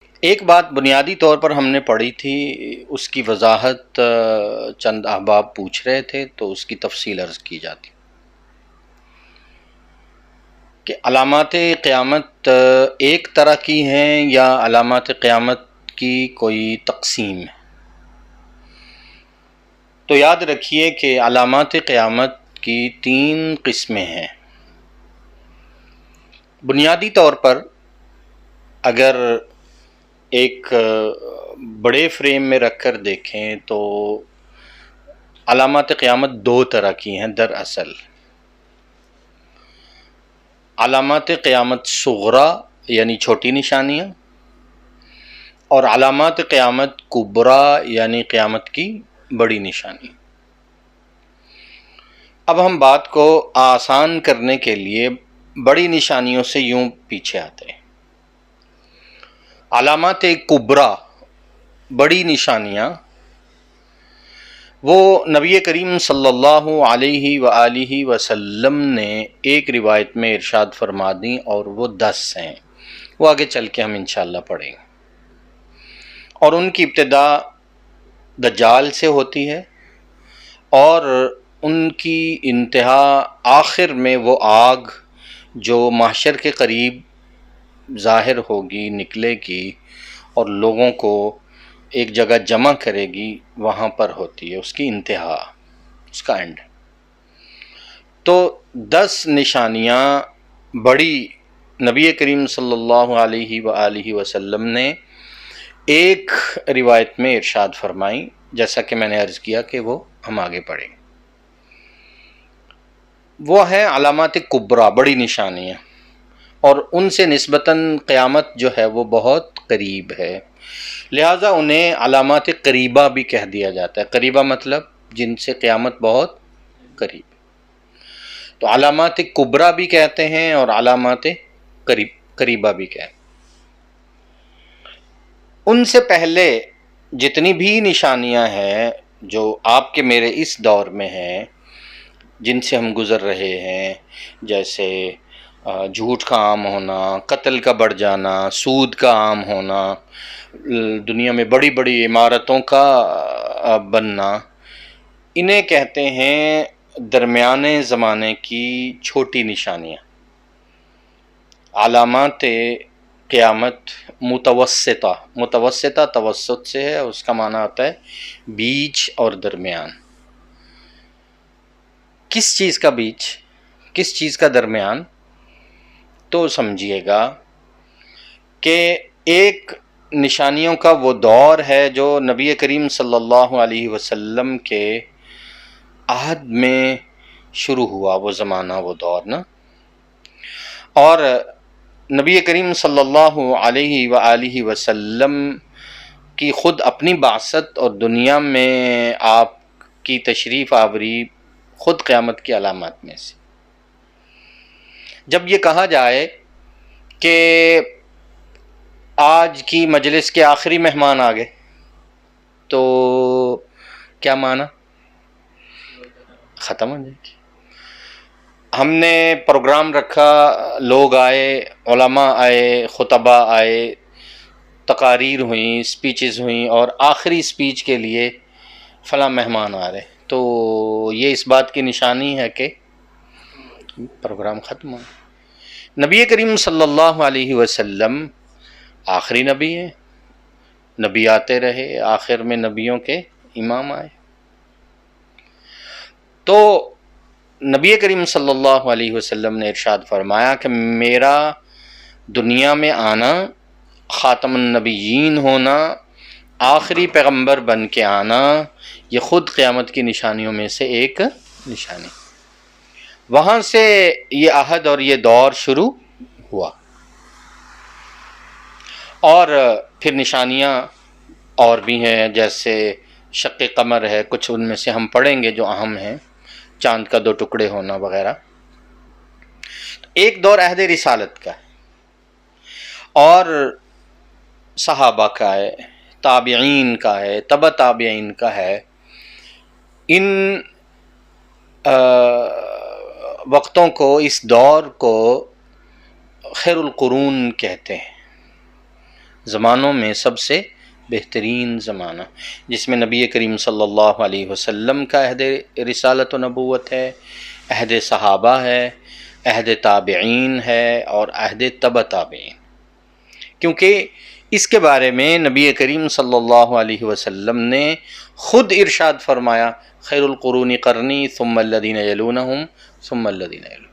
ایک بات بنیادی طور پر ہم نے پڑھی تھی، اس کی وضاحت چند احباب پوچھ رہے تھے تو اس کی تفصیل عرض کی جاتی کہ علامات قیامت ایک طرح کی ہیں یا علامات قیامت کی کوئی تقسیم ہے؟ تو یاد رکھیے کہ علامات قیامت کی 3 قسمیں ہیں۔ بنیادی طور پر اگر ایک بڑے فریم میں رکھ کر دیکھیں تو علامات قیامت 2 طرح کی ہیں دراصل۔ علامات قیامت صغریٰ یعنی چھوٹی نشانیاں، اور علامات قیامت کبریٰ یعنی قیامت کی بڑی نشانی۔ اب ہم بات کو آسان کرنے کے لیے بڑی نشانیوں سے یوں پیچھے آتے ہیں۔ علامات کبریٰ بڑی نشانیاں وہ نبی کریم صلی اللہ علیہ وآلہ وسلم نے ایک روایت میں ارشاد فرما دیں، اور وہ 10 ہیں، وہ آگے چل کے ہم انشاءاللہ پڑھیں گے۔ اور ان کی ابتدا دجال سے ہوتی ہے، اور ان کی انتہا آخر میں وہ آگ جو محشر کے قریب ظاہر ہوگی، نکلے گی اور لوگوں کو ایک جگہ جمع کرے گی، وہاں پر ہوتی ہے اس کی انتہا، اس کا اینڈ۔ تو 10 نشانیاں بڑی نبی کریم صلی اللہ علیہ وآلہ وسلم نے ایک روایت میں ارشاد فرمائیں، جیسا کہ میں نے عرض کیا کہ وہ ہم آگے پڑھیں۔ وہ ہیں علامات کبریٰ، بڑی نشانیاں، اور ان سے نسبتاً قیامت جو ہے وہ بہت قریب ہے، لہٰذا انہیں علامات قریبہ بھی کہہ دیا جاتا ہے۔ قریبہ مطلب جن سے قیامت بہت قریب ہے، تو علامات کبریٰ بھی کہتے ہیں اور علامات قریبہ بھی کہتے ہیں۔ ان سے پہلے جتنی بھی نشانیاں ہیں جو آپ کے میرے اس دور میں ہیں، جن سے ہم گزر رہے ہیں، جیسے جھوٹ کا عام ہونا، قتل کا بڑھ جانا، سود کا عام ہونا، دنیا میں بڑی بڑی عمارتوں کا بننا، انہیں کہتے ہیں درمیانے زمانے کی چھوٹی نشانیاں۔ علامات قیامت متوسطہ توسط سے ہے، اس کا معنی ہوتا ہے بیچ اور درمیان۔ کس چیز کا بیچ، کس چیز کا درمیان؟ تو سمجھیے گا کہ ایک نشانیوں کا وہ دور ہے جو نبی کریم صلی اللہ علیہ وسلم کے عہد میں شروع ہوا، وہ زمانہ، وہ دور نا، اور نبی کریم صلی اللہ علیہ وآلہ وسلم کی خود اپنی بعثت اور دنیا میں آپ کی تشریف آوری خود قیامت کی علامات میں سے۔ جب یہ کہا جائے کہ آج کی مجلس کے آخری مہمان آ گئے تو کیا معنی؟ ختم ہو جائے گی۔ ہم نے پروگرام رکھا، لوگ آئے، علماء آئے، خطبہ آئے، تقاریر ہوئیں، سپیچز ہوئیں، اور آخری سپیچ کے لیے فلاں مہمان آ رہے، تو یہ اس بات کی نشانی ہے کہ پروگرام ختم ہو۔ نبی کریم صلی اللہ علیہ وسلم آخری نبی ہیں، نبی آتے رہے، آخر میں نبیوں کے امام آئے۔ تو نبی کریم صلی اللہ علیہ وسلم نے ارشاد فرمایا کہ میرا دنیا میں آنا، خاتم النبیین ہونا، آخری پیغمبر بن کے آنا، یہ خود قیامت کی نشانیوں میں سے ایک نشانی۔ وہاں سے یہ عہد اور یہ دور شروع ہوا، اور پھر نشانیاں اور بھی ہیں، جیسے شق قمر ہے، کچھ ان میں سے ہم پڑھیں گے جو اہم ہیں، چاند کا 2 ٹکڑے ہونا وغیرہ۔ ایک دور عہد رسالت کا ہے، اور صحابہ کا ہے، تابعین کا ہے، تبع تابعین کا ہے۔ ان وقتوں کو، اس دور کو خیر القرون کہتے ہیں، زمانوں میں سب سے بہترین زمانہ، جس میں نبی کریم صلی اللہ علیہ وسلم کا عہد رسالت و نبوت ہے، عہد صحابہ ہے، عہد تابعین ہے اور عہد تبع تابعین، کیونکہ اس کے بارے میں نبی کریم صلی اللہ علیہ وسلم نے خود ارشاد فرمایا، خیر القرون قرنی ثم الذین یلونہم ثم الذین یلونہم۔